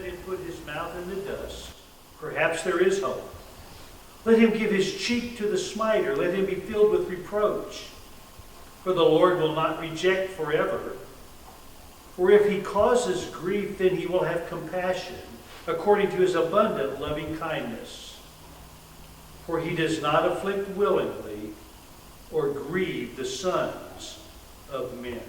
let him put his mouth in the dust. Perhaps there is hope. Let him give his cheek to the smiter. Let him be filled with reproach. For the Lord will not reject forever. For if he causes grief, then he will have compassion, according to his abundant loving kindness. For he does not afflict willingly or grieve the sons of men.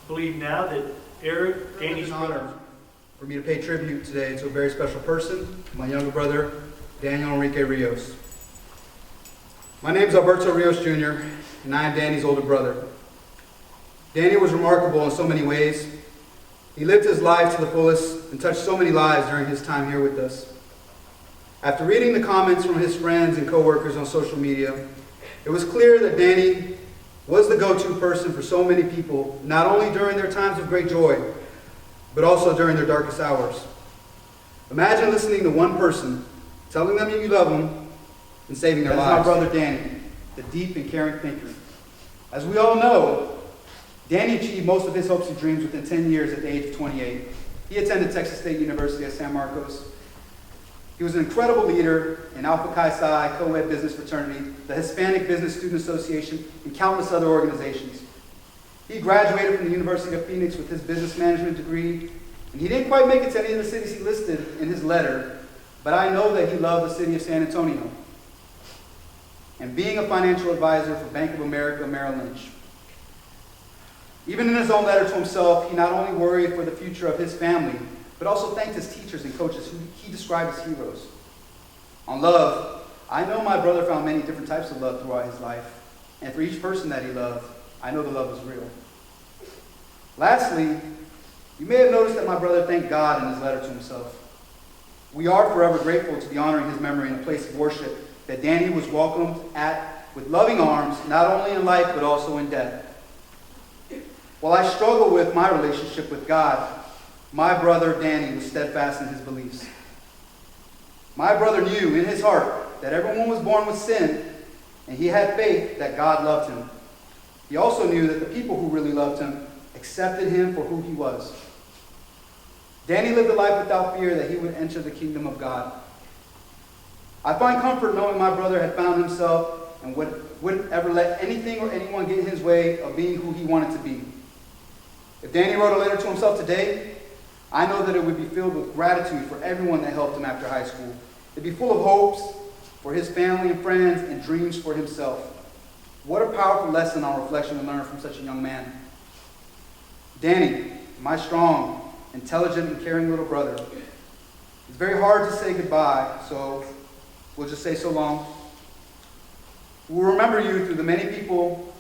I believe now that Eric, Danny's brother, for me to pay tribute today to a very special person, my younger brother, Daniel Enrique Rios. My name is Alberto Rios Jr., and I am Danny's older brother. Danny was remarkable in so many ways. He lived his life to the fullest and touched so many lives during his time here with us. After reading the comments from his friends and co-workers on social media, it was clear that Danny was the go-to person for so many people, not only during their times of great joy, but also during their darkest hours. Imagine listening to one person, telling them you love them, and saving their lives. That's my brother Danny, the deep and caring thinker. As we all know, Danny achieved most of his hopes and dreams within 10 years at the age of 28. He attended Texas State University at San Marcos. He was an incredible leader in Alpha Chi Psi co-ed business fraternity, the Hispanic Business Student Association, and countless other organizations. He graduated from the University of Phoenix with his business management degree, and he didn't quite make it to any of the cities he listed in his letter, but I know that he loved the city of San Antonio and being a financial advisor for Bank of America Merrill Lynch. Even in his own letter to himself, he not only worried for the future of his family, but also thanked his teachers and coaches who he described as heroes. On love, I know my brother found many different types of love throughout his life, and for each person that he loved, I know the love was real. Lastly, you may have noticed that my brother thanked God in his letter to himself. We are forever grateful to be honoring his memory in a place of worship that Danny was welcomed at with loving arms, not only in life but also in death. While I struggle with my relationship with God, my brother Danny was steadfast in his beliefs. My brother knew in his heart that everyone was born with sin, and he had faith that God loved him. He also knew that the people who really loved him accepted him for who he was. Danny lived a life without fear that he would enter the kingdom of God. I find comfort knowing my brother had found himself and wouldn't ever let anything or anyone get in his way of being who he wanted to be. If Danny wrote a letter to himself today, I know that it would be filled with gratitude for everyone that helped him after high school. It'd be full of hopes for his family and friends and dreams for himself. What a powerful lesson on reflection to learn from such a young man. Danny, my strong, intelligent, and caring little brother. It's very hard to say goodbye, so we'll just say so long. We'll remember you through the many people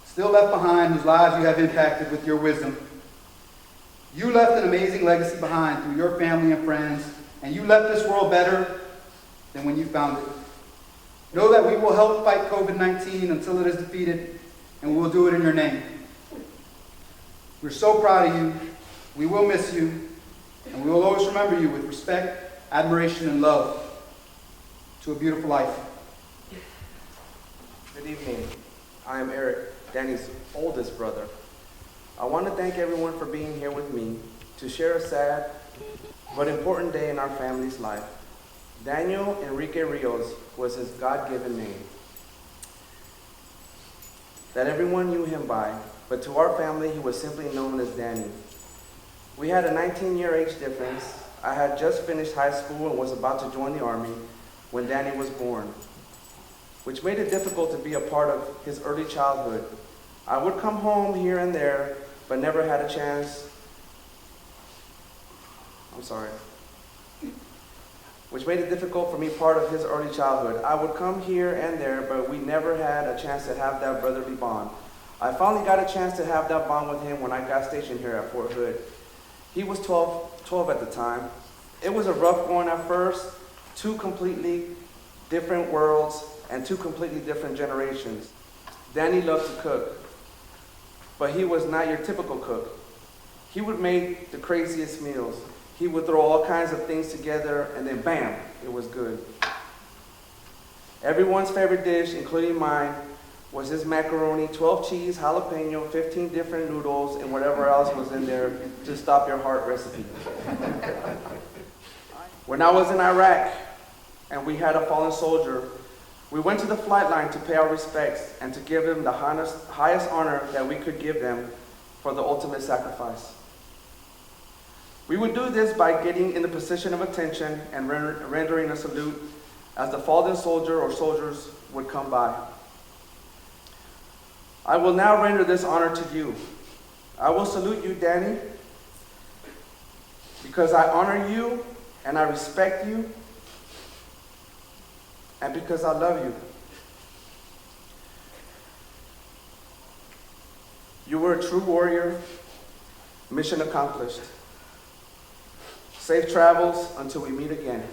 still left behind whose lives you have impacted with your wisdom. You left an amazing legacy behind through your family and friends, and you left this world better than when you found it. Know that we will help fight COVID-19 until it is defeated, and we will do it in your name. We're so proud of you. We will miss you, and we will always remember you with respect, admiration, and love. To a beautiful life. Good evening. I am Eric, Danny's oldest brother. I want to thank everyone for being here with me to share a sad but important day in our family's life. Daniel Enrique Rios was his God-given name that everyone knew him by, but to our family he was simply known as Danny. We had a 19-year age difference. I had just finished high school and was about to join the Army when Danny was born, which made it difficult to be a part of his early childhood. I would come home here and there, but never had a chance. Which made it difficult for me part of his early childhood. I would come here and there, but we never had a chance to have that brotherly bond. I finally got a chance to have that bond with him when I got stationed here at Fort Hood. He was 12 at the time. It was a rough going at first, two completely different worlds and two completely different generations. Danny loved to cook, but he was not your typical cook. He would make the craziest meals. He would throw all kinds of things together and then bam, it was good. Everyone's favorite dish, including mine, was his macaroni, 12 cheese, jalapeno, 15 different noodles, and whatever else was in there to stop your heart recipe. When I was in Iraq and we had a fallen soldier, we went to the flight line to pay our respects and to give them the highest honor that we could give them for the ultimate sacrifice. We would do this by getting in the position of attention and rendering a salute as the fallen soldier or soldiers would come by. I will now render this honor to you. I will salute you, Danny, because I honor you and I respect you, and because I love you. You were a true warrior, mission accomplished. Safe travels until we meet again.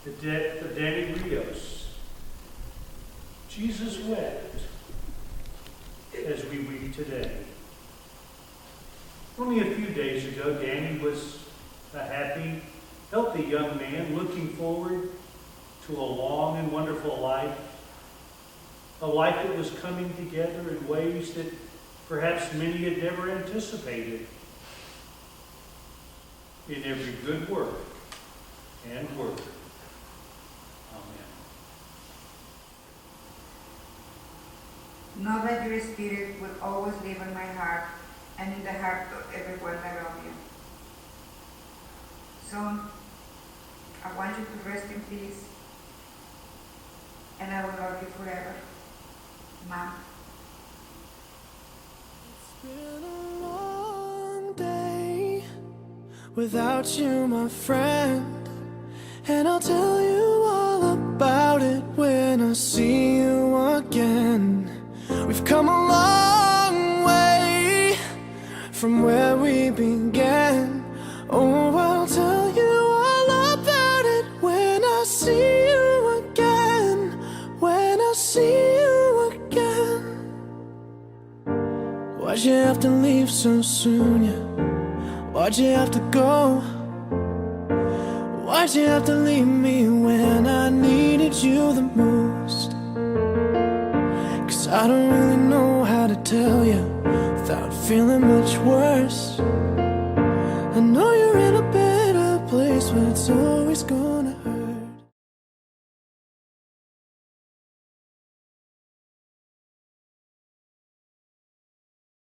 The death of Danny Rios. Jesus wept as we weep today. Only a few days ago, Danny was a happy, healthy young man looking forward to a long and wonderful life, a life that was coming together in ways that perhaps many had never anticipated. In every good work and word. Know that your spirit will always live in my heart and in the heart of everyone around you. Son, I want you to rest in peace, and I will love you forever. Mom. It's been a long day without you, my friend, and I'll tell you all about it when I see you again. We've come a long way from where we began. Oh, I'll tell you all about it when I see you again. When I see you again. Why'd you have to leave so soon, yeah? Why'd you have to go? Why'd you have to leave me when I needed you the most? I don't really know how to tell you without feeling much worse.